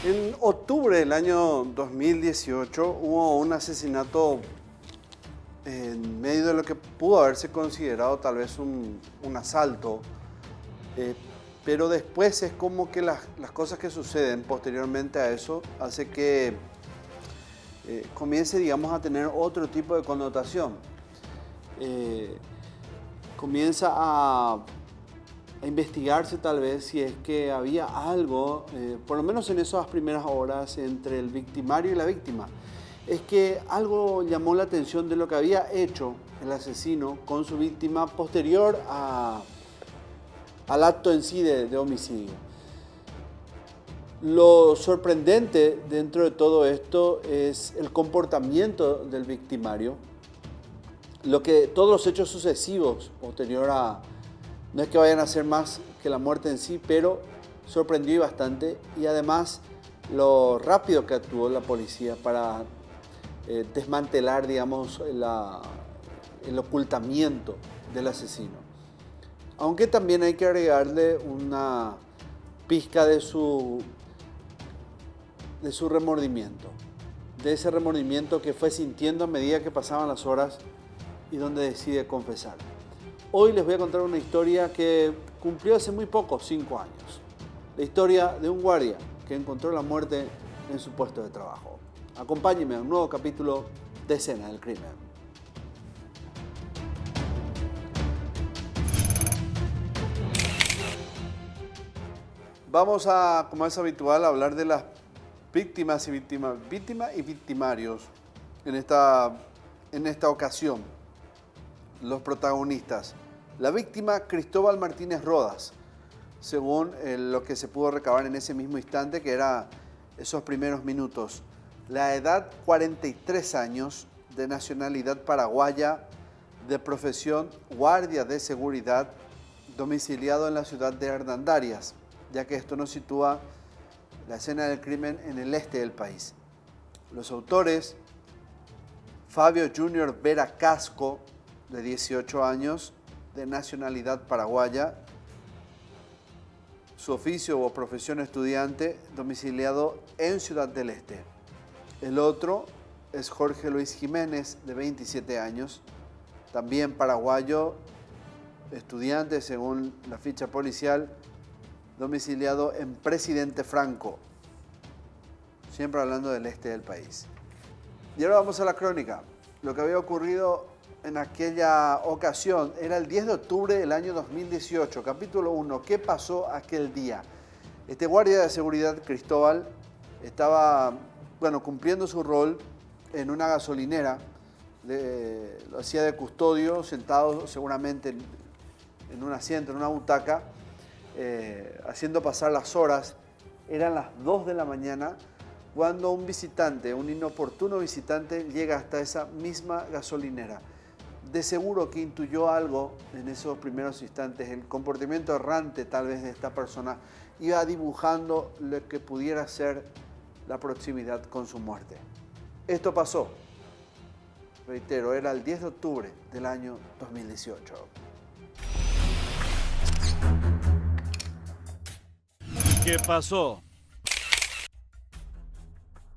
En octubre del año 2018 hubo un asesinato en medio de lo que pudo haberse considerado tal vez un asalto, eh, pero después es como que las cosas que suceden posteriormente a eso hace que comience, digamos, a tener otro tipo de connotación. Eh, Comienza a investigarse tal vez si es que había algo, por lo menos en esas primeras horas, entre el victimario y la víctima. Es que algo llamó la atención de lo que había hecho el asesino con su víctima posterior al acto en sí de homicidio. Lo sorprendente dentro de todo esto es el comportamiento del victimario, todos los hechos sucesivos posterior a, no es que vayan a ser más que la muerte en sí, pero sorprendió bastante, y además lo rápido que actuó la policía para desmantelar, digamos, el ocultamiento del asesino. Aunque también hay que agregarle una pizca de su remordimiento, de ese remordimiento que fue sintiendo a medida que pasaban las horas y donde decide confesar. Hoy les voy a contar una historia que cumplió hace muy poco, 5 años. La historia de un guardia que encontró la muerte en su puesto de trabajo. Acompáñenme a un nuevo capítulo de Escena del Crimen. Vamos a, como es habitual, a hablar de las víctimas y victimarios en esta ocasión. Los protagonistas. La víctima, Cristóbal Martínez Rodas, según lo que se pudo recabar en ese mismo instante, que era esos primeros minutos. La edad, 43 años, de nacionalidad paraguaya, de profesión guardia de seguridad, domiciliado en la ciudad de Hernandarias, ya que esto nos sitúa la escena del crimen en el este del país. Los autores, Fabio Junior Vera Casco, de 18 años, de nacionalidad paraguaya, su oficio o profesión estudiante, domiciliado en Ciudad del Este. El otro es Jorge Luis Jiménez, de 27 años, también paraguayo, estudiante según la ficha policial, domiciliado en Presidente Franco, siempre hablando del este del país. Y ahora vamos a la crónica. Lo que había ocurrido en aquella ocasión era el 10 de octubre del año 2018, capítulo 1. ¿Qué pasó aquel día? Este guardia de seguridad, Cristóbal, estaba, cumpliendo su rol en una gasolinera. Lo hacía de custodio, sentado seguramente en un asiento, en una butaca, haciendo pasar las horas. Eran las 2 de la mañana cuando un visitante, un inoportuno visitante, llega hasta esa misma gasolinera. De seguro que intuyó algo en esos primeros instantes. El comportamiento errante tal vez de esta persona iba dibujando lo que pudiera ser la proximidad con su muerte. Esto pasó, reitero, era el 10 de octubre del año 2018. ¿Qué pasó?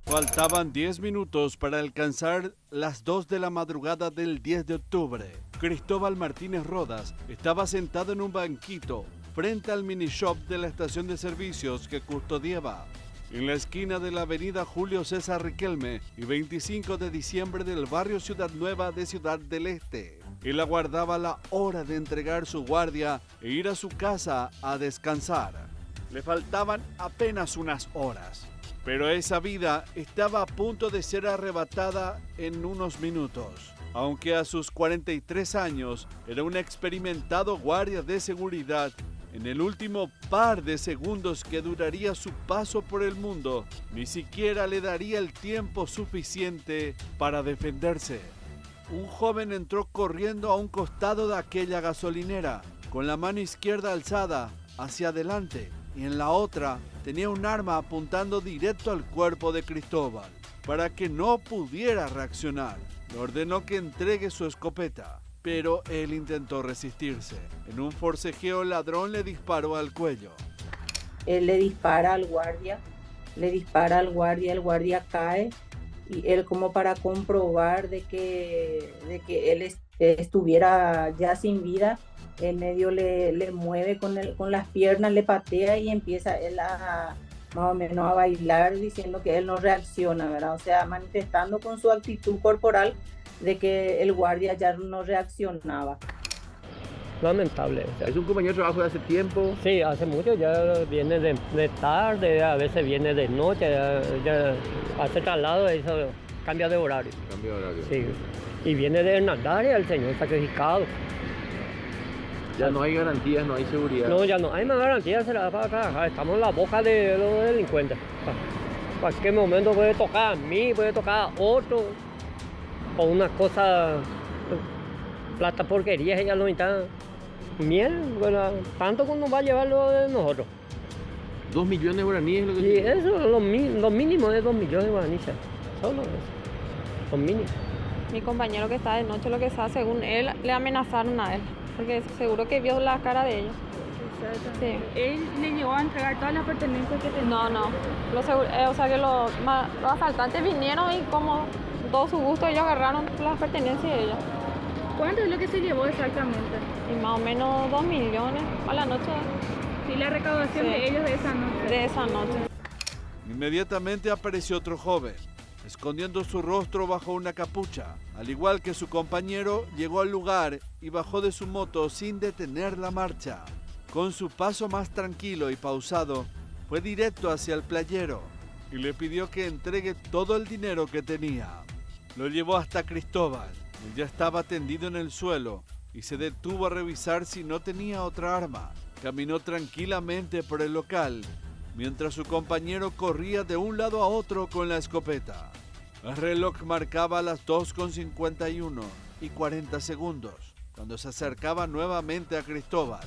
Faltaban 10 minutos para alcanzar las 2 de la madrugada del 10 de octubre. Cristóbal Martínez Rodas estaba sentado en un banquito frente al mini shop de la estación de servicios que custodiaba, en la esquina de la avenida Julio César Riquelme y 25 de diciembre del barrio Ciudad Nueva de Ciudad del Este. Él aguardaba la hora de entregar su guardia e ir a su casa a descansar. Le faltaban apenas unas horas, pero esa vida estaba a punto de ser arrebatada en unos minutos. Aunque a sus 43 años era un experimentado guardia de seguridad, en el último par de segundos que duraría su paso por el mundo, ni siquiera le daría el tiempo suficiente para defenderse. Un joven entró corriendo a un costado de aquella gasolinera, con la mano izquierda alzada hacia adelante, y en la otra tenía un arma apuntando directo al cuerpo de Cristóbal. Para que no pudiera reaccionar, le ordenó que entregue su escopeta, pero él intentó resistirse. En un forcejeo, el ladrón le disparó al cuello. Él le dispara al guardia le dispara al guardia, el guardia cae y él como para comprobar de que él estuviera ya sin vida, en medio le mueve con las piernas, le patea y empieza él a más o menos a bailar diciendo que él no reacciona, ¿verdad? O sea, manifestando con su actitud corporal de que el guardia ya no reaccionaba. Lamentable. O sea, ¿Es un compañero de trabajo de hace tiempo? sí, hace mucho, ya viene de tarde, a veces viene de noche, ya hace traslado, eso cambia de horario. Cambio de horario. Sí, y viene de Hernandaria, el señor sacrificado. Ya no hay garantías, no hay seguridad. No, ya no hay más garantía, será para trabajar, estamos en la boca de los delincuentes. Cualquier momento puede tocar a mí, puede tocar a otro, o una cosa, plata porquería, ella no está. Miel, bueno, tanto como nos va a llevar lo de nosotros. 2 millones de guaraníes es lo que Y se... eso, lo mínimo es 2 millones de guaraníes. Solo eso, lo mínimo. Mi compañero que está de noche, lo que sea, según él, le amenazaron a él, porque seguro que vio la cara de ellos. Sí. ¿Él le llegó a entregar todas las pertenencias que tenía? No. O sea que los asaltantes vinieron y como todo su gusto ellos agarraron las pertenencias de ellos. ¿Cuánto es lo que se llevó exactamente? Y más o menos 2 millones a la noche Y la recaudación Sí. de ellos de esa noche. de esa noche. Inmediatamente apareció otro joven, escondiendo su rostro bajo una capucha. Al igual que su compañero, llegó al lugar y bajó de su moto sin detener la marcha. Con su paso más tranquilo y pausado, fue directo hacia el playero y le pidió que entregue todo el dinero que tenía. Lo llevó hasta Cristóbal. Él ya estaba tendido en el suelo y se detuvo a revisar si no tenía otra arma. Caminó tranquilamente por el local, mientras su compañero corría de un lado a otro con la escopeta. El reloj marcaba las 2:51 y 40 segundos, cuando se acercaba nuevamente a Cristóbal.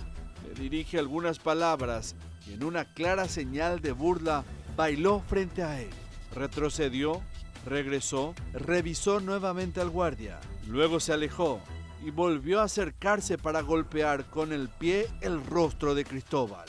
Le dirige algunas palabras y en una clara señal de burla, bailó frente a él. Retrocedió, regresó, revisó nuevamente al guardia. Luego se alejó y volvió a acercarse para golpear con el pie el rostro de Cristóbal.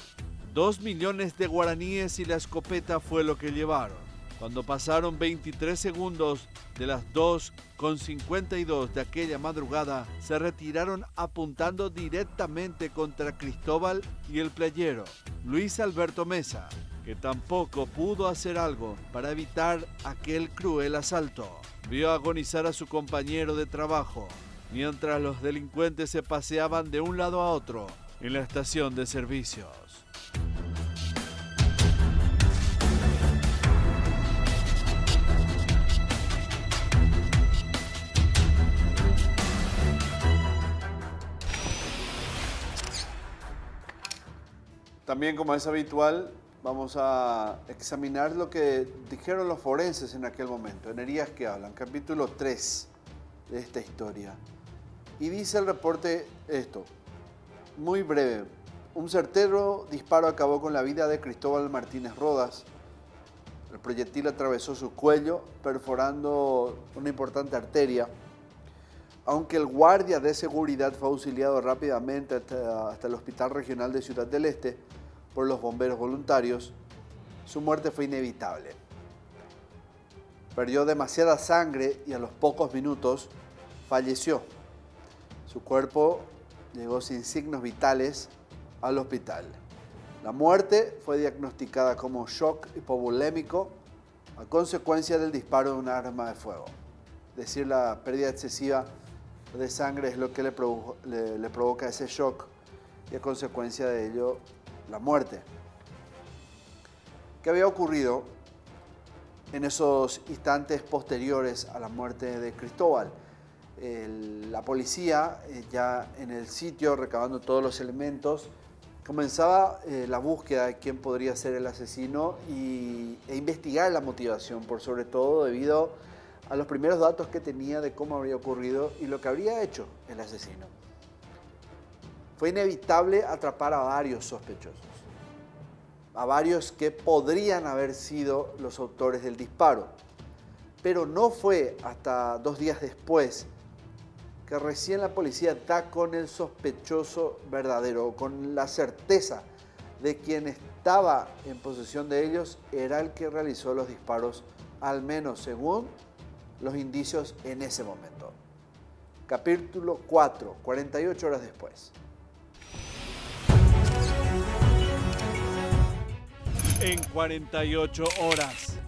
2 millones de guaraníes y la escopeta fue lo que llevaron. Cuando pasaron 23 segundos de las 2:52 de aquella madrugada, se retiraron apuntando directamente contra Cristóbal y el playero, Luis Alberto Mesa, que tampoco pudo hacer algo para evitar aquel cruel asalto. Vio agonizar a su compañero de trabajo, mientras los delincuentes se paseaban de un lado a otro en la estación de servicios. También, como es habitual, vamos a examinar lo que dijeron los forenses en aquel momento, en Heridas que Hablan, capítulo 3 de esta historia. Y dice el reporte esto, muy breve. Un certero disparo acabó con la vida de Cristóbal Martínez Rodas. El proyectil atravesó su cuello, perforando una importante arteria. Aunque el guardia de seguridad fue auxiliado rápidamente hasta el Hospital Regional de Ciudad del Este por los bomberos voluntarios, su muerte fue inevitable. Perdió demasiada sangre y a los pocos minutos falleció. Su cuerpo llegó sin signos vitales al hospital. La muerte fue diagnosticada como shock hipovolémico a consecuencia del disparo de un arma de fuego. Es decir, la pérdida excesiva de sangre es lo que le provoca ese shock y a consecuencia de ello la muerte. ¿Qué había ocurrido en esos instantes posteriores a la muerte de Cristóbal? La policía, ya en el sitio, recabando todos los elementos, comenzaba la búsqueda de quién podría ser el asesino e investigar la motivación, por sobre todo debido a los primeros datos que tenía de cómo habría ocurrido y lo que habría hecho el asesino. Fue inevitable atrapar a varios sospechosos, a varios que podrían haber sido los autores del disparo, pero no fue hasta 2 días después que recién la policía da con el sospechoso verdadero, con la certeza de quien estaba en posesión de ellos era el que realizó los disparos, al menos según los indicios en ese momento. Capítulo 4, 48 horas después. En 48 horas.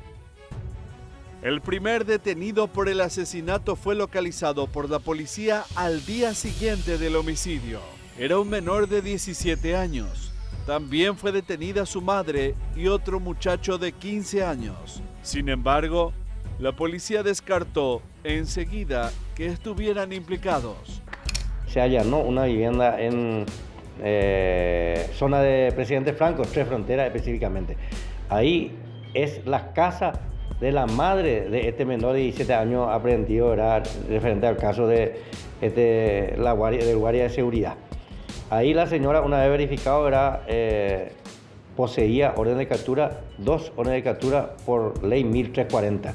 El primer detenido por el asesinato fue localizado por la policía al día siguiente del homicidio. Era un menor de 17 años. También fue detenida su madre y otro muchacho de 15 años. Sin embargo, la policía descartó enseguida que estuvieran implicados. Se allanó una vivienda en zona de Presidente Franco, Tres Fronteras específicamente. Ahí es la casa de la madre de este menor de 17 años aprehendido, era referente al caso de del guardia de seguridad. Ahí la señora, una vez verificado, poseía orden de captura, 2 órdenes de captura por ley 1340.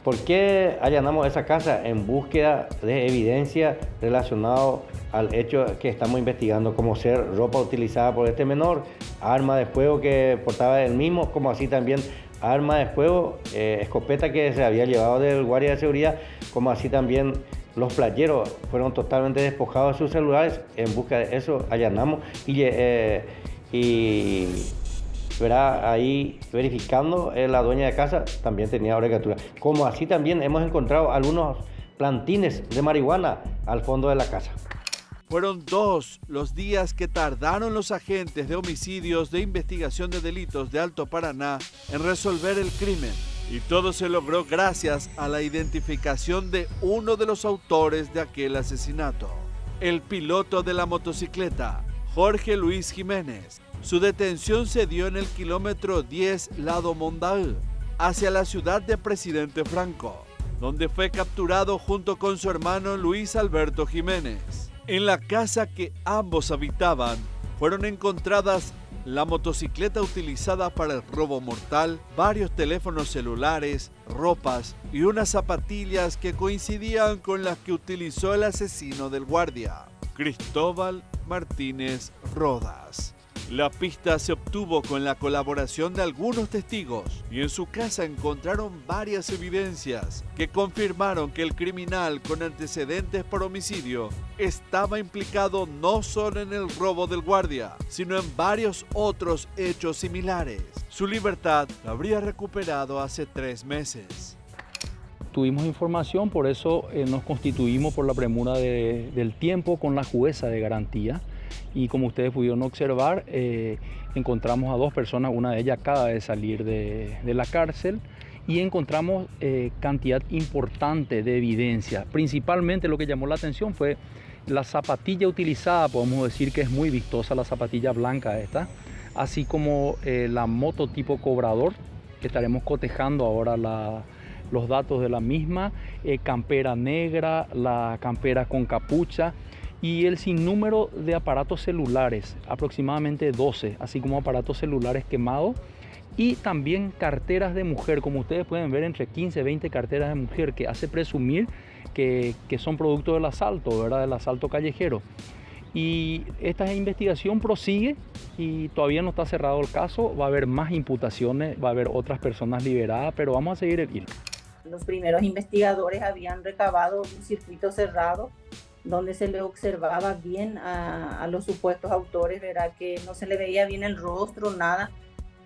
¿Por qué allanamos esa casa? En búsqueda de evidencia relacionado al hecho que estamos investigando, como ser ropa utilizada por este menor, arma de fuego que portaba él mismo, como así también arma de fuego, escopeta que se había llevado del guardia de seguridad, como así también los playeros fueron totalmente despojados de sus celulares. En busca de eso allanamos y ahí verificando, la dueña de casa también tenía orden de captura. Como así también hemos encontrado algunos plantines de marihuana al fondo de la casa. Fueron 2 los días que tardaron los agentes de homicidios de investigación de delitos de Alto Paraná en resolver el crimen. Y todo se logró gracias a la identificación de uno de los autores de aquel asesinato, el piloto de la motocicleta, Jorge Luis Jiménez. Su detención se dio en el kilómetro 10 Lado Mondaú, hacia la ciudad de Presidente Franco, donde fue capturado junto con su hermano Luis Alberto Jiménez. En la casa que ambos habitaban fueron encontradas la motocicleta utilizada para el robo mortal, varios teléfonos celulares, ropas y unas zapatillas que coincidían con las que utilizó el asesino del guardia, Cristóbal Martínez Rodas. La pista se obtuvo con la colaboración de algunos testigos y en su casa encontraron varias evidencias que confirmaron que el criminal con antecedentes por homicidio estaba implicado no solo en el robo del guardia, sino en varios otros hechos similares. Su libertad la habría recuperado hace 3 meses. Tuvimos información, por eso nos constituimos por la premura del tiempo con la jueza de garantía. Y como ustedes pudieron observar, encontramos a 2 personas, una de ellas acaba de salir de la cárcel, y encontramos cantidad importante de evidencia. Principalmente lo que llamó la atención fue la zapatilla utilizada, podemos decir que es muy vistosa la zapatilla blanca esta, así como la moto tipo cobrador, que estaremos cotejando ahora los datos de la misma, campera negra, la campera con capucha, y el sinnúmero de aparatos celulares, aproximadamente 12, así como aparatos celulares quemados, y también carteras de mujer, como ustedes pueden ver, entre 15 y 20 carteras de mujer, que hace presumir que son producto del asalto, ¿verdad? Del asalto callejero. Y esta investigación prosigue y todavía no está cerrado el caso, va a haber más imputaciones, va a haber otras personas liberadas, pero vamos a seguir el hilo. Los primeros investigadores habían recabado un circuito cerrado donde se le observaba bien a los supuestos autores, ¿verdad? Que no se le veía bien el rostro, nada.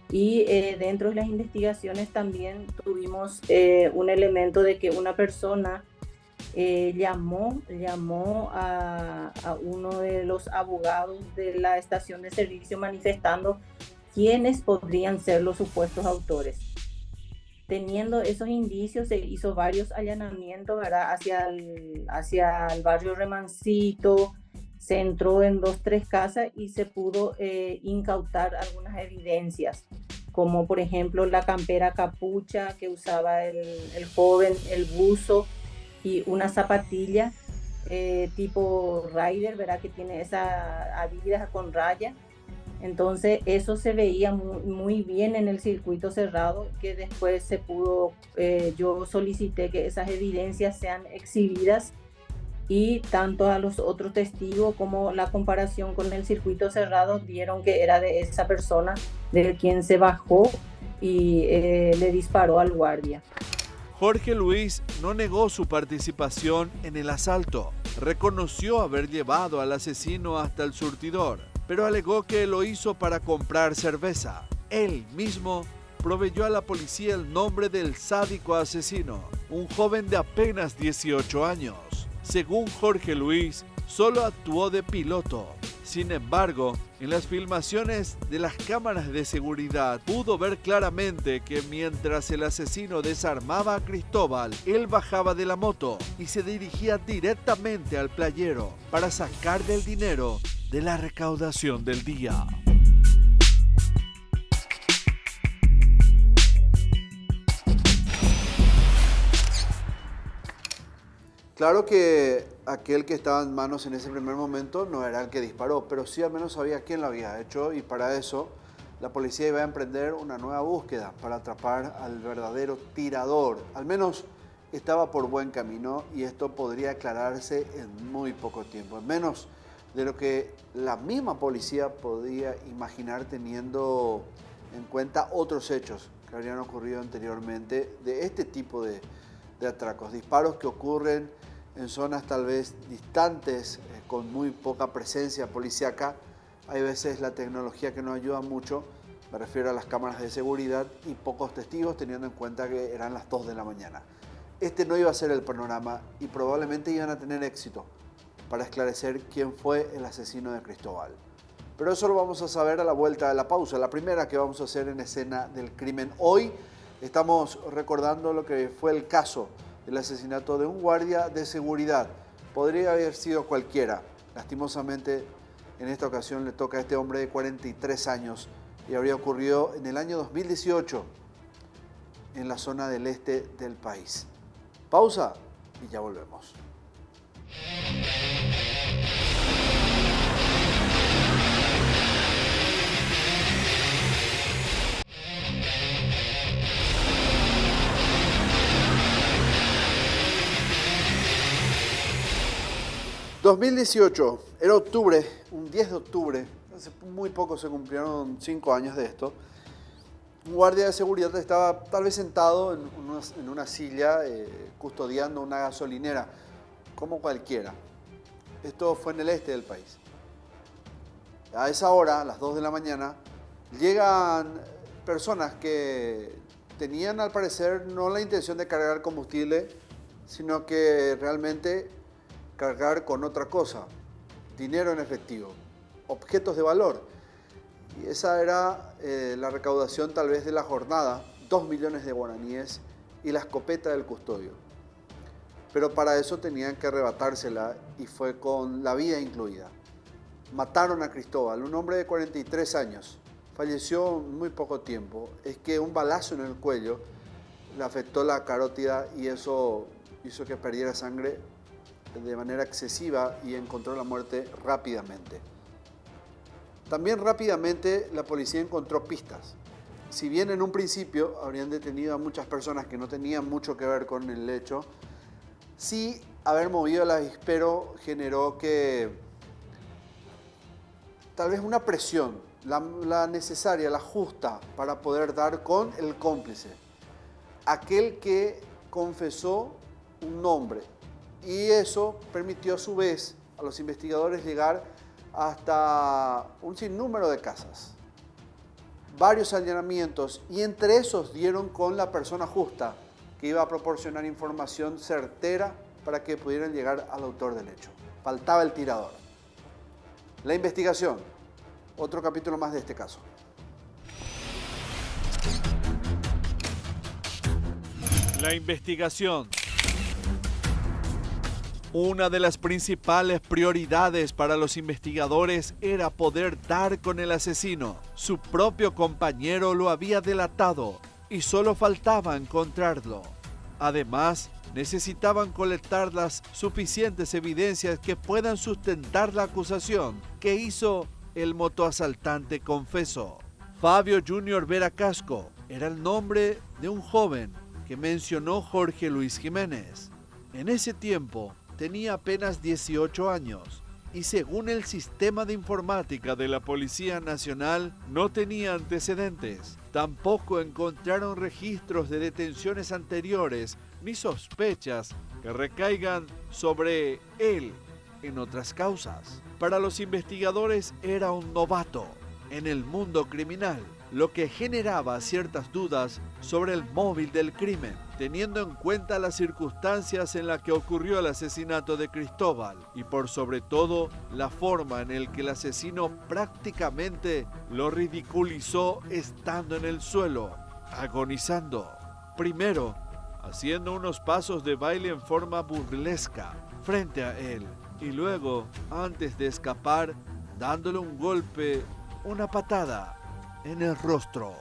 Y dentro de las investigaciones también tuvimos un elemento de que una persona llamó a uno de los abogados de la estación de servicio manifestando quiénes podrían ser los supuestos autores. Teniendo esos indicios, se hizo varios allanamientos, ¿verdad? hacia el barrio Remancito, se entró en 2-3 casas y se pudo incautar algunas evidencias, como por ejemplo la campera capucha que usaba el joven, el buzo y una zapatilla tipo Rider, ¿verdad? Que tiene esa Adidas con raya. Entonces eso se veía muy bien en el circuito cerrado, que después se pudo, yo solicité que esas evidencias sean exhibidas y tanto a los otros testigos como la comparación con el circuito cerrado vieron que era de esa persona de quien se bajó y le disparó al guardia. Jorge Luis no negó su participación en el asalto. Reconoció haber llevado al asesino hasta el surtidor, pero alegó que lo hizo para comprar cerveza. Él mismo proveyó a la policía el nombre del sádico asesino, un joven de apenas 18 años. Según Jorge Luis, solo actuó de piloto. Sin embargo, en las filmaciones de las cámaras de seguridad pudo ver claramente que mientras el asesino desarmaba a Cristóbal, él bajaba de la moto y se dirigía directamente al playero para sacarle el dinero de la recaudación del día. Claro que aquel que estaba en manos en ese primer momento no era el que disparó, pero sí al menos sabía quién lo había hecho y para eso la policía iba a emprender una nueva búsqueda para atrapar al verdadero tirador. Al menos estaba por buen camino y esto podría aclararse en muy poco tiempo, en menos de lo que la misma policía podía imaginar teniendo en cuenta otros hechos que habrían ocurrido anteriormente de este tipo de atracos, disparos que ocurren en zonas tal vez distantes, con muy poca presencia policíaca. Hay veces la tecnología que no ayuda mucho, me refiero a las cámaras de seguridad y pocos testigos, teniendo en cuenta que eran las 2 de la mañana. Este no iba a ser el panorama y probablemente iban a tener éxito para esclarecer quién fue el asesino de Cristóbal. Pero eso lo vamos a saber a la vuelta de la pausa, la primera que vamos a hacer en Escena del Crimen. Hoy estamos recordando lo que fue el caso del asesinato de un guardia de seguridad. Podría haber sido cualquiera. Lastimosamente, en esta ocasión le toca a este hombre de 43 años y habría ocurrido en el año 2018 en la zona del este del país. Pausa y ya volvemos. ...2018, era octubre, un 10 de octubre, hace muy poco se cumplieron 5 años de esto. Un guardia de seguridad estaba tal vez sentado en una silla custodiando una gasolinera, como cualquiera. Esto fue en el este del país. A esa hora, a las 2 de la mañana, llegan personas que tenían al parecer no la intención de cargar combustible, sino que realmente cargar con otra cosa, dinero en efectivo, objetos de valor. Y esa era la recaudación tal vez de la jornada, 2 millones de guaraníes y la escopeta del custodio. Pero para eso tenían que arrebatársela y fue con la vida incluida. Mataron a Cristóbal, un hombre de 43 años. Falleció en muy poco tiempo. Es que un balazo en el cuello le afectó la carótida y eso hizo que perdiera sangre de manera excesiva y encontró la muerte rápidamente. También rápidamente la policía encontró pistas. Si bien en un principio habrían detenido a muchas personas que no tenían mucho que ver con el hecho, sí haber movido el avispero generó que tal vez una presión, la necesaria, la justa para poder dar con el cómplice, aquel que confesó un nombre. Y eso permitió a su vez a los investigadores llegar hasta un sinnúmero de casas, varios allanamientos, y entre esos dieron con la persona justa que iba a proporcionar información certera para que pudieran llegar al autor del hecho. Faltaba el tirador. La investigación, otro capítulo más de este caso. La investigación. Una de las principales prioridades para los investigadores era poder dar con el asesino. Su propio compañero lo había delatado y solo faltaba encontrarlo. Además, necesitaban colectar las suficientes evidencias que puedan sustentar la acusación que hizo el motoasaltante confeso. Fabio Junior Vera Casco era el nombre de un joven que mencionó Jorge Luis Jiménez. En ese tiempo, tenía apenas 18 años y según el sistema de informática de la Policía Nacional no tenía antecedentes. Tampoco encontraron registros de detenciones anteriores ni sospechas que recaigan sobre él en otras causas. Para los investigadores era un novato en el mundo criminal, lo que generaba ciertas dudas sobre el móvil del crimen, teniendo en cuenta las circunstancias en las que ocurrió el asesinato de Cristóbal y por sobre todo la forma en la que el asesino prácticamente lo ridiculizó estando en el suelo, agonizando. Primero, haciendo unos pasos de baile en forma burlesca frente a él y luego, antes de escapar, dándole un golpe, una patada en el rostro.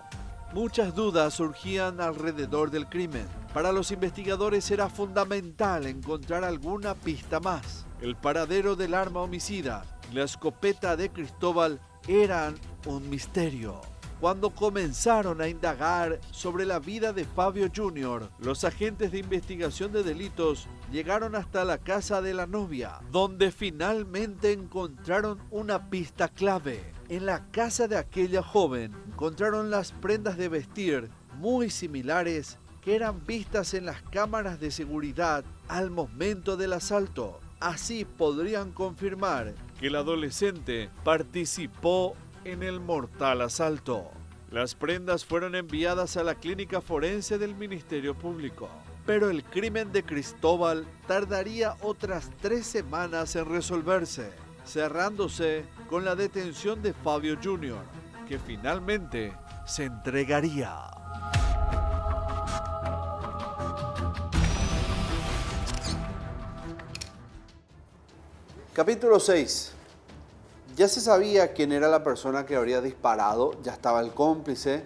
Muchas dudas surgían alrededor del crimen. Para los investigadores era fundamental encontrar alguna pista más. El paradero del arma homicida y la escopeta de Cristóbal eran un misterio. Cuando comenzaron a indagar sobre la vida de Fabio Jr., los agentes de investigación de delitos llegaron hasta la casa de la novia, donde finalmente encontraron una pista clave. En la casa de aquella joven encontraron las prendas de vestir muy similares que eran vistas en las cámaras de seguridad al momento del asalto. Así podrían confirmar que el adolescente participó en el mortal asalto. Las prendas fueron enviadas a la clínica forense del Ministerio Público, pero el crimen de Cristóbal tardaría otras 3 semanas en resolverse, cerrándose con la detención de Fabio Jr., que finalmente se entregaría. Capítulo 6. Ya se sabía quién era la persona que habría disparado, ya estaba el cómplice,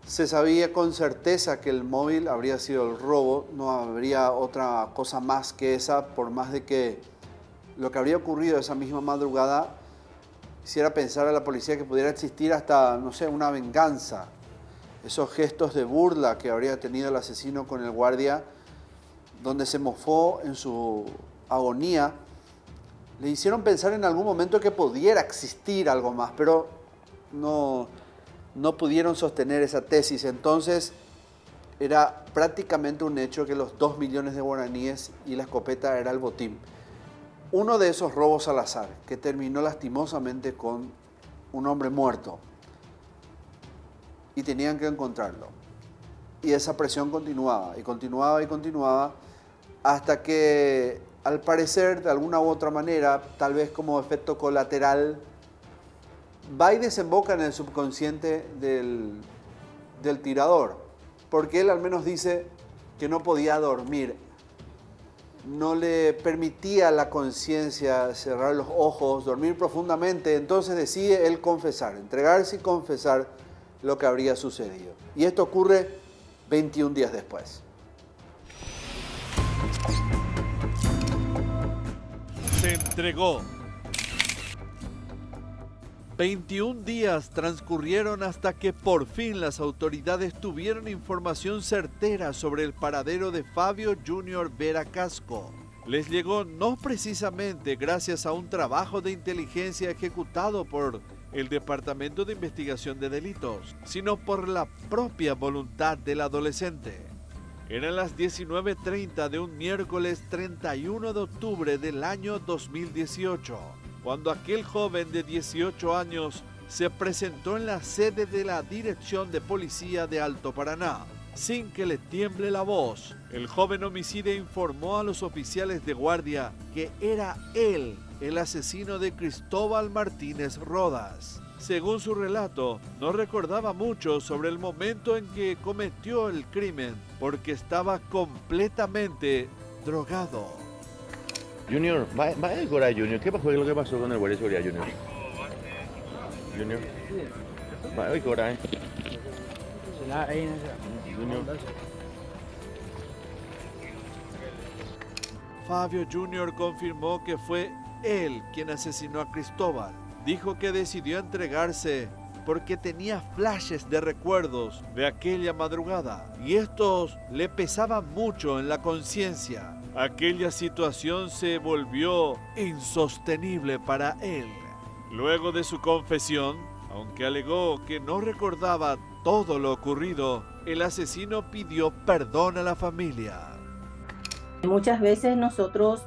se sabía con certeza que el móvil habría sido el robo, no habría otra cosa más que esa, por más de que lo que habría ocurrido esa misma madrugada hiciera pensar a la policía que pudiera existir hasta, no sé, una venganza. Esos gestos de burla que habría tenido el asesino con el guardia, donde se mofó en su agonía, le hicieron pensar en algún momento que pudiera existir algo más, pero no pudieron sostener esa tesis. Entonces era prácticamente un hecho que los 2 millones de guaraníes y la escopeta era el botín. Uno de esos robos al azar, que terminó lastimosamente con un hombre muerto. Y tenían que encontrarlo. Y esa presión continuaba, y continuaba, y continuaba, hasta que, al parecer, de alguna u otra manera, tal vez como efecto colateral, va y desemboca en el subconsciente del tirador. Porque él al menos dice que no podía dormir. No le permitía la conciencia cerrar los ojos, dormir profundamente. Entonces decide él confesar, entregarse y confesar lo que habría sucedido. Y esto ocurre 21 días después. Se entregó. 21 días transcurrieron hasta que por fin las autoridades tuvieron información certera sobre el paradero de Fabio Jr. Vera Casco. Les llegó no precisamente gracias a un trabajo de inteligencia ejecutado por el Departamento de Investigación de Delitos, sino por la propia voluntad del adolescente. Eran las 19:30 de un miércoles 31 de octubre del año 2018. Cuando aquel joven de 18 años se presentó en la sede de la Dirección de Policía de Alto Paraná. Sin que le tiemble la voz, el joven homicida informó a los oficiales de guardia que era él el asesino de Cristóbal Martínez Rodas. Según su relato, no recordaba mucho sobre el momento en que cometió el crimen porque estaba completamente drogado. Junior, va a decorar, Junior. ¿Qué pasó? ¿Qué es lo que pasó con el guardia de seguridad, Junior? Junior, va a decorar, Junior. Fabio Jr. confirmó que fue él quien asesinó a Cristóbal. Dijo que decidió entregarse porque tenía flashes de recuerdos de aquella madrugada y estos le pesaban mucho en la conciencia. Aquella situación se volvió insostenible para él. Luego de su confesión, aunque alegó que no recordaba todo lo ocurrido, el asesino pidió perdón a la familia. Muchas veces nosotros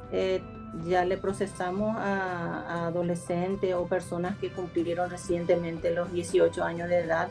ya le procesamos a adolescentes o personas que cumplieron recientemente los 18 años de edad,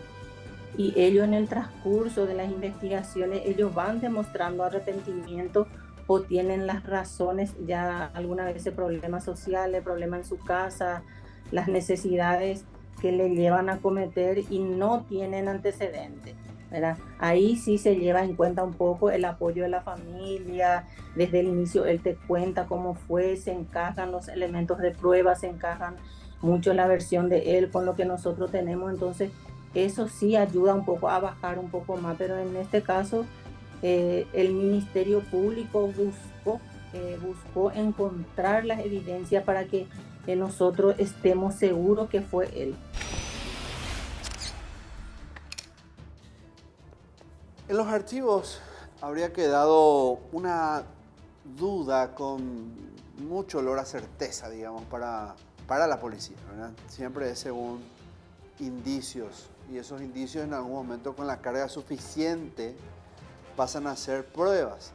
y ellos en el transcurso de las investigaciones, ellos van demostrando arrepentimiento o tienen las razones, ya alguna vez problemas sociales, problemas en su casa, las necesidades que le llevan a cometer y no tienen antecedentes, ¿verdad? Ahí sí se lleva en cuenta un poco el apoyo de la familia. Desde el inicio él te cuenta cómo fue, se encajan los elementos de prueba, se encajan mucho la versión de él con lo que nosotros tenemos, entonces eso sí ayuda un poco a bajar un poco más, pero en este caso el Ministerio Público buscó encontrar las evidencias para que nosotros estemos seguros que fue él. En los archivos habría quedado una duda con mucho olor a certeza, digamos, para la policía, ¿verdad? Siempre es según indicios, y esos indicios en algún momento con la carga suficiente pasan a ser pruebas.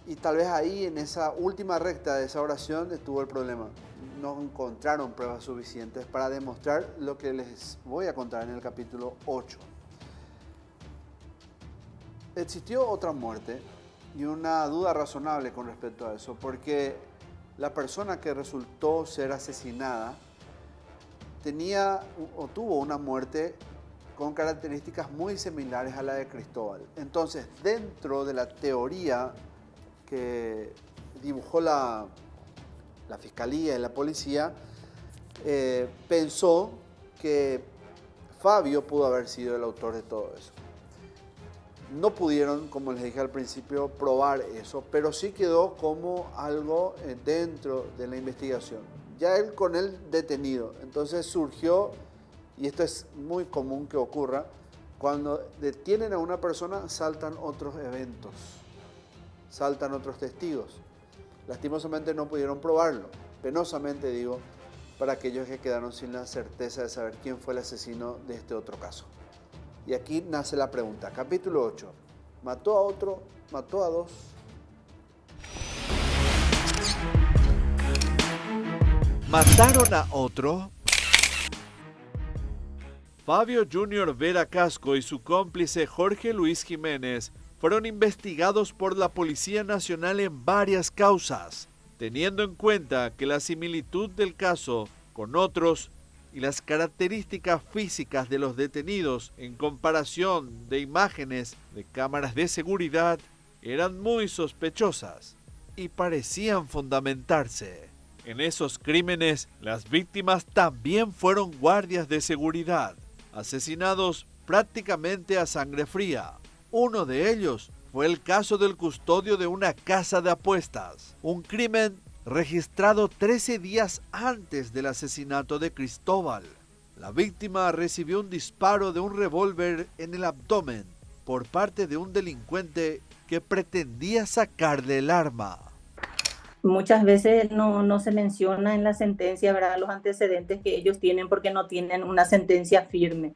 Y tal vez ahí, en esa última recta de esa oración, estuvo el problema. No encontraron pruebas suficientes para demostrar lo que les voy a contar en el capítulo 8. Existió otra muerte y una duda razonable con respecto a eso, porque la persona que resultó ser asesinada tenía o tuvo una muerte con características muy similares a la de Cristóbal. Entonces, dentro de la teoría que dibujó la fiscalía y la policía, pensó que Fabio pudo haber sido el autor de todo eso. No pudieron, como les dije al principio, probar eso, pero sí quedó como algo dentro de la investigación. Ya él con él detenido, entonces surgió, y esto es muy común que ocurra, cuando detienen a una persona saltan otros eventos, saltan otros testigos. Lastimosamente no pudieron probarlo, penosamente digo, para aquellos que quedaron sin la certeza de saber quién fue el asesino de este otro caso. Y aquí nace la pregunta, capítulo 8, ¿mató a otro? ¿Mató a dos? ¿Mataron a otro? Fabio Junior Vera Casco y su cómplice Jorge Luis Jiménez fueron investigados por la Policía Nacional en varias causas, teniendo en cuenta que la similitud del caso con otros y las características físicas de los detenidos en comparación de imágenes de cámaras de seguridad eran muy sospechosas y parecían fundamentarse. En esos crímenes, las víctimas también fueron guardias de seguridad, asesinados prácticamente a sangre fría. Uno de ellos fue el caso del custodio de una casa de apuestas, un crimen registrado 13 días antes del asesinato de Cristóbal. La víctima recibió un disparo de un revólver en el abdomen por parte de un delincuente que pretendía sacarle el arma. Muchas veces no se menciona en la sentencia, ¿verdad?, los antecedentes que ellos tienen porque no tienen una sentencia firme.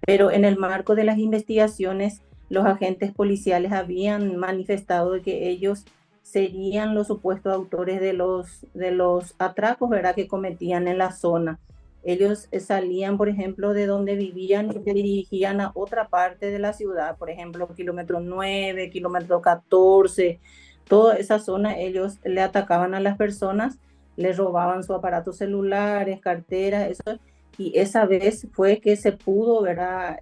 Pero en el marco de las investigaciones, los agentes policiales habían manifestado de que ellos serían los supuestos autores de los atracos, ¿verdad?, que cometían en la zona. Ellos salían, por ejemplo, de donde vivían y se dirigían a otra parte de la ciudad, por ejemplo, kilómetro 9, kilómetro 14, toda esa zona. Ellos le atacaban a las personas, les robaban sus aparatos celulares, carteras, eso, y esa vez fue que se pudo, ¿verdad?,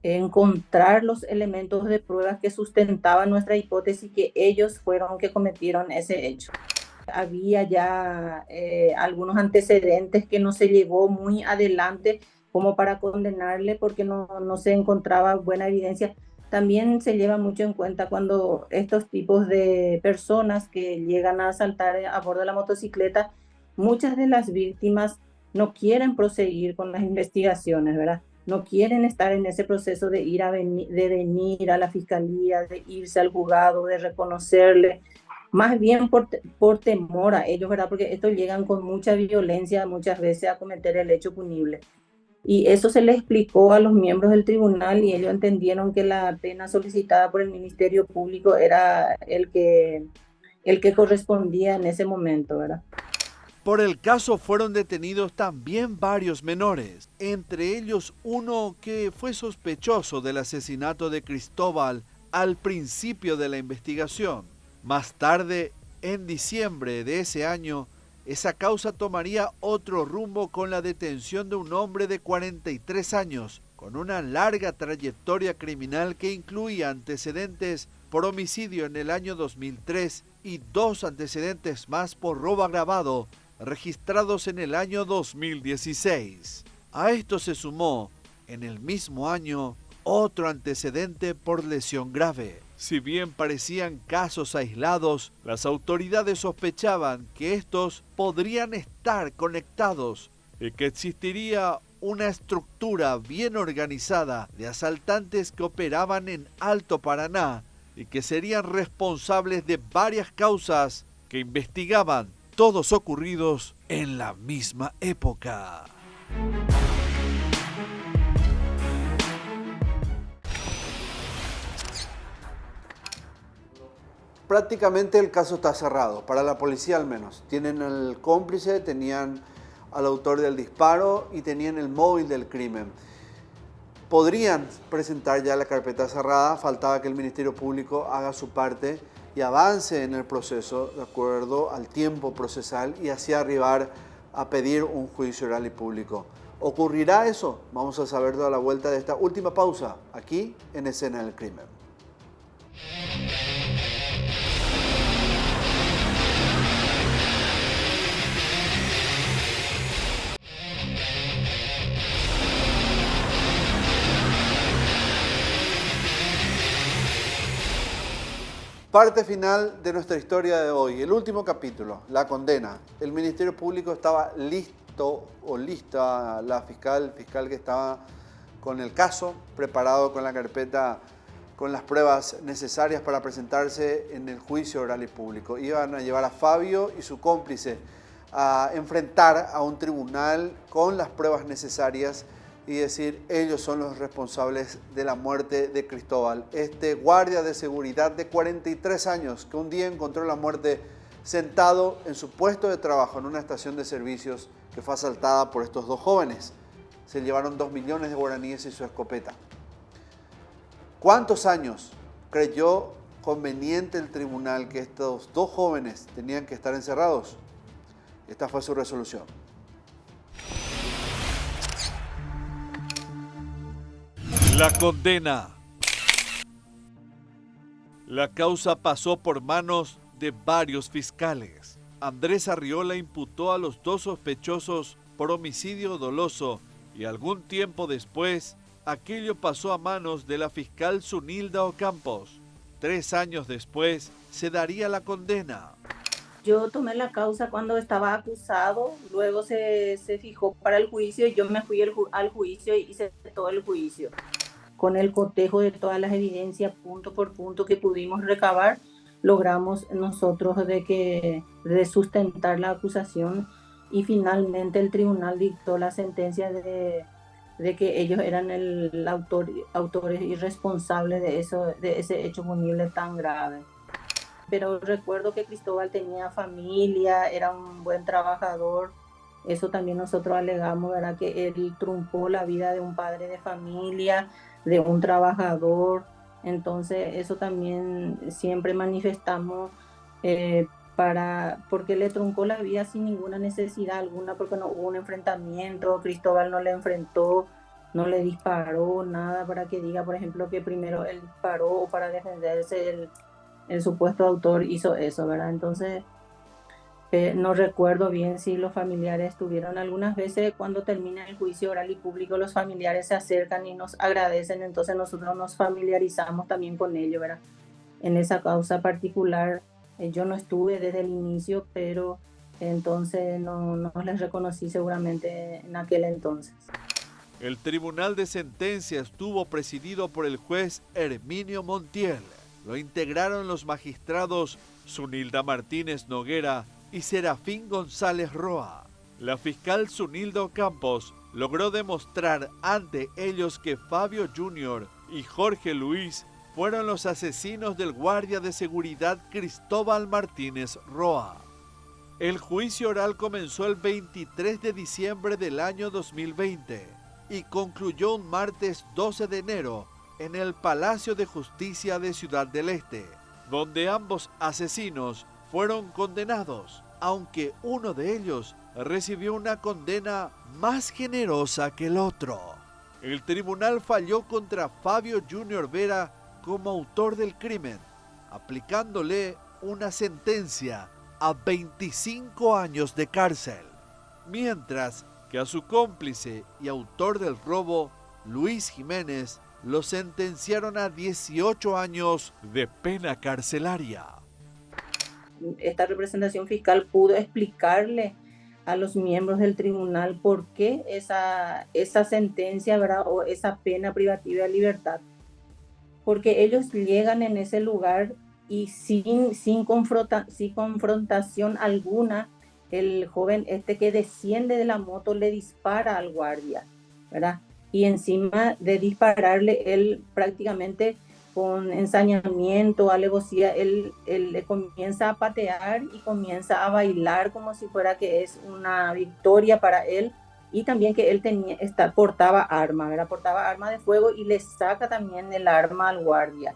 encontrar los elementos de pruebas que sustentaban nuestra hipótesis que ellos fueron que cometieron ese hecho. Había ya algunos antecedentes que no se llevó muy adelante como para condenarle porque no se encontraba buena evidencia. También se lleva mucho en cuenta cuando estos tipos de personas que llegan a asaltar a bordo de la motocicleta, muchas de las víctimas no quieren proseguir con las investigaciones, ¿verdad? no quieren estar en ese proceso de de venir a la fiscalía, de irse al juzgado, de reconocerle, más bien por temor a ellos, ¿verdad? Porque estos llegan con mucha violencia muchas veces a cometer el hecho punible. Y eso se le explicó a los miembros del tribunal y ellos entendieron que la pena solicitada por el Ministerio Público era el que correspondía en ese momento, ¿verdad? Por el caso fueron detenidos también varios menores, entre ellos uno que fue sospechoso del asesinato de Cristóbal al principio de la investigación. Más tarde, en diciembre de ese año, esa causa tomaría otro rumbo con la detención de un hombre de 43 años, con una larga trayectoria criminal que incluía antecedentes por homicidio en el año 2003 y 2 antecedentes más por robo agravado, registrados en el año 2016. A esto se sumó, en el mismo año, otro antecedente por lesión grave. Si bien parecían casos aislados, las autoridades sospechaban que estos podrían estar conectados y que existiría una estructura bien organizada de asaltantes que operaban en Alto Paraná y que serían responsables de varias causas que investigaban, todos ocurridos en la misma época. Prácticamente el caso está cerrado, para la policía al menos. Tienen al cómplice, tenían al autor del disparo y tenían el móvil del crimen. Podrían presentar ya la carpeta cerrada, faltaba que el Ministerio Público haga su parte y avance en el proceso de acuerdo al tiempo procesal y así arribar a pedir un juicio oral y público. ¿Ocurrirá eso? Vamos a saberlo a la vuelta de esta última pausa, aquí en Escena del Crimen. Parte final de nuestra historia de hoy, el último capítulo, la condena. El Ministerio Público estaba listo o lista, el fiscal que estaba con el caso, preparado con la carpeta, con las pruebas necesarias para presentarse en el juicio oral y público. Iban a llevar a Fabio y su cómplice a enfrentar a un tribunal con las pruebas necesarias y decir, ellos son los responsables de la muerte de Cristóbal. Este guardia de seguridad de 43 años que un día encontró la muerte sentado en su puesto de trabajo en una estación de servicios que fue asaltada por estos dos jóvenes. Se llevaron 2 millones de guaraníes y su escopeta. ¿Cuántos años creyó conveniente el tribunal que estos dos jóvenes tenían que estar encerrados? Esta fue su resolución. La condena. La causa pasó por manos de varios fiscales. Andrés Arriola imputó a los dos sospechosos por homicidio doloso y algún tiempo después, aquello pasó a manos de la fiscal Zunilda Ocampos. 3 años después, se daría la condena. Yo tomé la causa cuando estaba acusado, luego se fijó para el juicio y yo me fui al juicio y hice todo el juicio. Con el cotejo de todas las evidencias, punto por punto que pudimos recabar, logramos nosotros de sustentar la acusación y finalmente el tribunal dictó la sentencia de que ellos eran autores y responsables de ese hecho punible tan grave. Pero recuerdo que Cristóbal tenía familia, era un buen trabajador. Eso también nosotros alegamos, ¿verdad? Que él truncó la vida de un padre de familia, de un trabajador. Entonces eso también siempre manifestamos porque le truncó la vida sin ninguna necesidad alguna, porque no hubo un enfrentamiento, Cristóbal no le enfrentó, no le disparó, nada para que diga, por ejemplo, que primero él disparó o para defenderse el supuesto autor hizo eso, ¿verdad? Entonces no recuerdo bien si los familiares estuvieron. Algunas veces cuando termina el juicio oral y público los familiares se acercan y nos agradecen, entonces nosotros nos familiarizamos también con ellos, ¿verdad? En esa causa particular yo no estuve desde el inicio, pero entonces no les reconocí seguramente en aquel entonces. El tribunal de sentencia estuvo presidido por el juez Herminio Montiel. Lo integraron los magistrados Zunilda Martínez Noguera y Serafín González Roa. La fiscal Zunilda Campos logró demostrar ante ellos que Fabio Jr. y Jorge Luis fueron los asesinos del guardia de seguridad Cristóbal Martínez Roa. El juicio oral comenzó el 23 de diciembre del año 2020 y concluyó un martes 12 de enero en el Palacio de Justicia de Ciudad del Este, donde ambos asesinos fueron condenados, aunque uno de ellos recibió una condena más generosa que el otro. El tribunal falló contra Fabio Jr. Vera como autor del crimen, aplicándole una sentencia a 25 años de cárcel, mientras que a su cómplice y autor del robo, Luis Jiménez, lo sentenciaron a 18 años de pena carcelaria. Esta representación fiscal pudo explicarle a los miembros del tribunal por qué esa sentencia, ¿verdad? O esa pena privativa de libertad. Porque ellos llegan en ese lugar y sin confrontación alguna, el joven que desciende de la moto le dispara al guardia, ¿verdad? Y encima de dispararle, él prácticamente con ensañamiento, alevosía, él le comienza a patear y comienza a bailar como si fuera que es una victoria para él, y también que él portaba arma, ¿verdad? Portaba arma de fuego y le saca también el arma al guardia.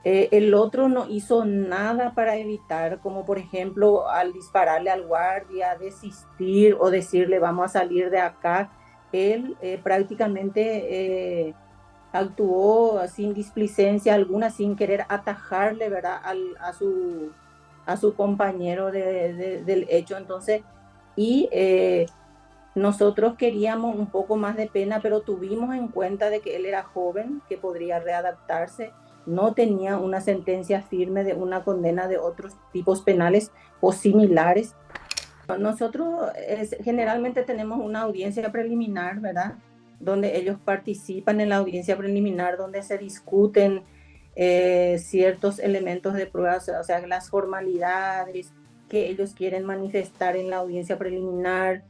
El otro no hizo nada para evitar, como por ejemplo al dispararle al guardia, desistir o decirle vamos a salir de acá. Él prácticamente actuó sin displicencia alguna, sin querer atajarle, ¿verdad? a su compañero del hecho. Entonces, nosotros queríamos un poco más de pena, pero tuvimos en cuenta de que él era joven, que podría readaptarse, no tenía una sentencia firme de una condena de otros tipos penales o similares. Nosotros generalmente tenemos una audiencia preliminar, ¿verdad? Donde ellos participan en la audiencia preliminar, donde se discuten ciertos elementos de pruebas, o sea, las formalidades que ellos quieren manifestar en la audiencia preliminar.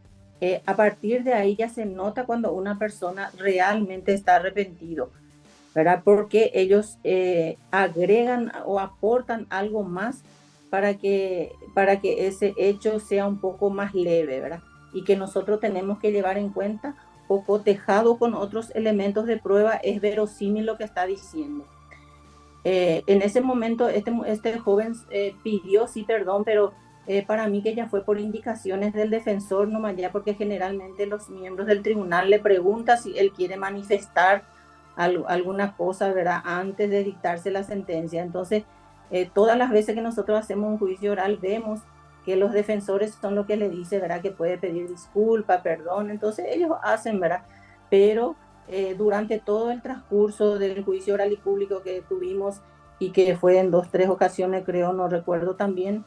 A partir de ahí ya se nota cuando una persona realmente está arrepentido, ¿verdad? Porque ellos agregan o aportan algo más para que ese hecho sea un poco más leve, ¿verdad? Y que nosotros tenemos que llevar en cuenta, o cotejado con otros elementos de prueba, es verosímil lo que está diciendo. En ese momento este joven pidió sí perdón, pero para mí que ya fue por indicaciones del defensor nomás, ya, porque generalmente los miembros del tribunal le preguntan si él quiere manifestar alguna cosa, ¿verdad?, antes de dictarse la sentencia. Entonces, todas las veces que nosotros hacemos un juicio oral, vemos que los defensores son los que le dicen, ¿verdad?, que puede pedir disculpa, perdón. Entonces ellos hacen, ¿verdad? Pero durante todo el transcurso del juicio oral y público que tuvimos, y que fue en 2, 3 ocasiones, creo, no recuerdo también,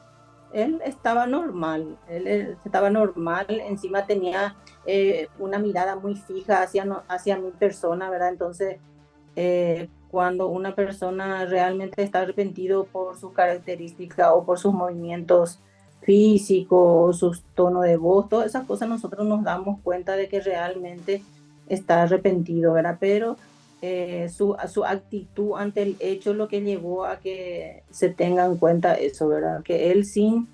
él estaba normal, encima tenía una mirada muy fija hacia mi persona, ¿verdad? Entonces, cuando una persona realmente está arrepentido por sus características o por sus movimientos físicos, sus tonos de voz, todas esas cosas, nosotros nos damos cuenta de que realmente está arrepentido, ¿verdad? Pero su actitud ante el hecho es lo que llevó a que se tenga en cuenta eso, ¿verdad? Que él sin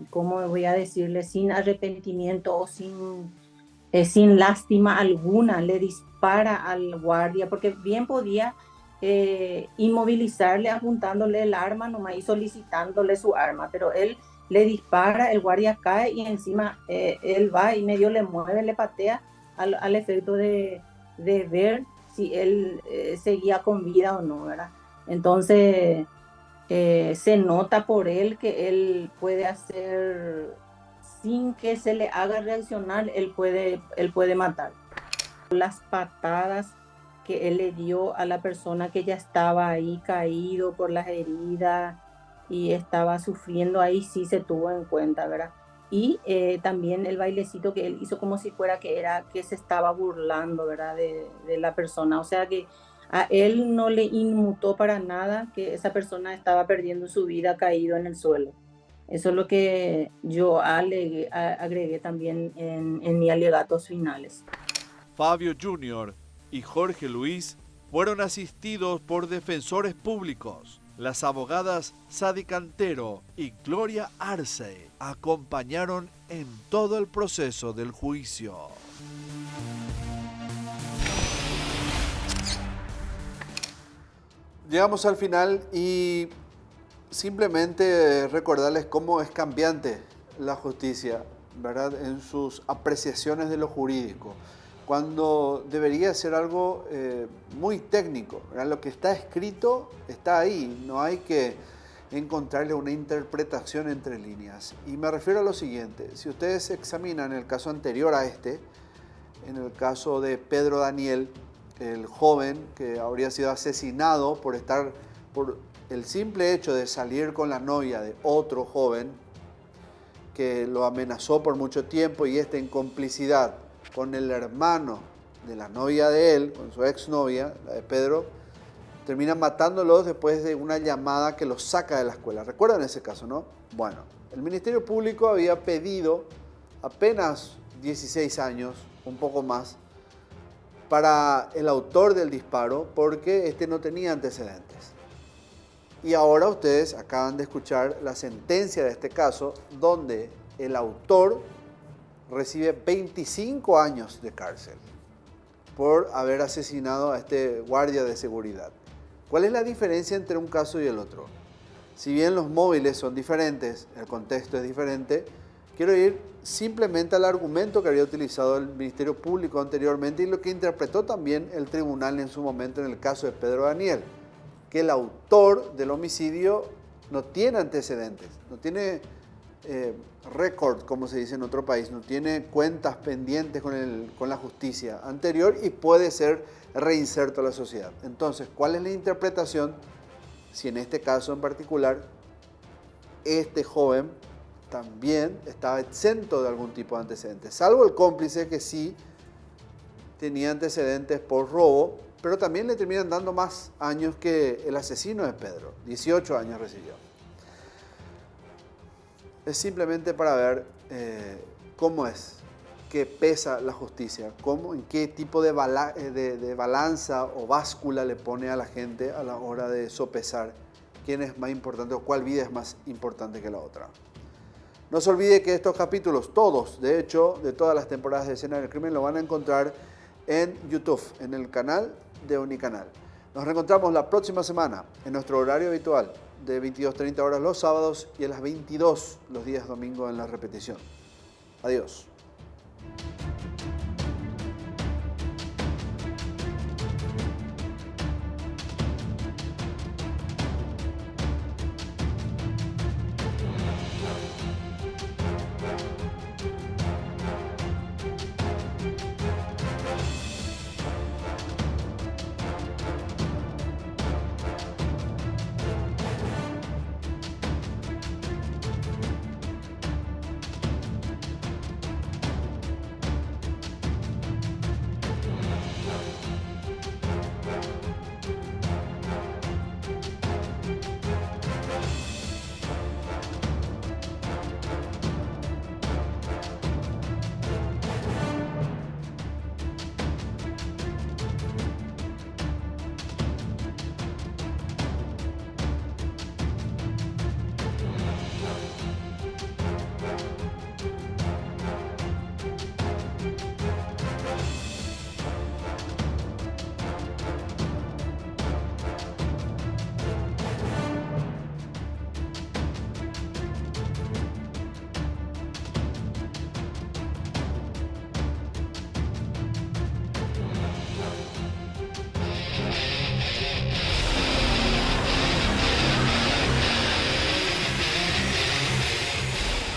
¿cómo voy a decirle? Sin arrepentimiento o sin lástima alguna le dispara al guardia, porque bien podía inmovilizarle apuntándole el arma nomás y solicitándole su arma, pero él le dispara, el guardia cae y encima él va y medio le mueve, le patea al efecto de ver si él seguía con vida o no, ¿verdad? Entonces se nota por él que él puede hacer, sin que se le haga reaccionar, él puede matar. Las patadas que él le dio a la persona que ya estaba ahí caído por las heridas y estaba sufriendo, ahí sí se tuvo en cuenta, ¿verdad? y también el bailecito que él hizo como si fuera que se estaba burlando, ¿verdad? De la persona. O sea que a él no le inmutó para nada que esa persona estaba perdiendo su vida caído en el suelo. Eso es lo que yo agregué también en mis alegatos finales. Fabio Jr. y Jorge Luis fueron asistidos por defensores públicos. Las abogadas Sadi Cantero y Gloria Arce acompañaron en todo el proceso del juicio. Llegamos al final y simplemente recordarles cómo es cambiante la justicia, ¿verdad? En sus apreciaciones de lo jurídico, cuando debería ser algo muy técnico, ¿verdad? Lo que está escrito está ahí, no hay que encontrarle una interpretación entre líneas. Y me refiero a lo siguiente: si ustedes examinan el caso anterior a este, en el caso de Pedro Daniel, el joven que habría sido asesinado por el simple hecho de salir con la novia de otro joven que lo amenazó por mucho tiempo, y en complicidad con el hermano de la novia de él, con su exnovia, la de Pedro, termina matándolos después de una llamada que los saca de la escuela. ¿Recuerdan ese caso, no? Bueno, el Ministerio Público había pedido apenas 16 años, un poco más, para el autor del disparo, porque no tenía antecedentes. Y ahora ustedes acaban de escuchar la sentencia de este caso, donde el autor recibe 25 años de cárcel por haber asesinado a este guardia de seguridad. ¿Cuál es la diferencia entre un caso y el otro? Si bien los móviles son diferentes, el contexto es diferente, quiero ir simplemente al argumento que había utilizado el Ministerio Público anteriormente y lo que interpretó también el tribunal en su momento en el caso de Pedro Daniel, que el autor del homicidio no tiene antecedentes, no tiene récord, como se dice en otro país, no tiene cuentas pendientes con la justicia anterior y puede ser reinserto a la sociedad. Entonces, ¿cuál es la interpretación si en este caso en particular este joven también estaba exento de algún tipo de antecedentes, salvo el cómplice que sí tenía antecedentes por robo, pero también le terminan dando más años que el asesino de Pedro, 18 años recibió. Es simplemente para ver cómo es que pesa la justicia, en qué tipo de balanza o báscula le pone a la gente a la hora de sopesar quién es más importante o cuál vida es más importante que la otra. No se olvide que estos capítulos, todos, de hecho, de todas las temporadas de Escena del Crimen, lo van a encontrar en YouTube, en el canal de Unicanal. Nos reencontramos la próxima semana en nuestro horario habitual de 22:30 horas los sábados y a las 22 los días domingos en la repetición. Adiós.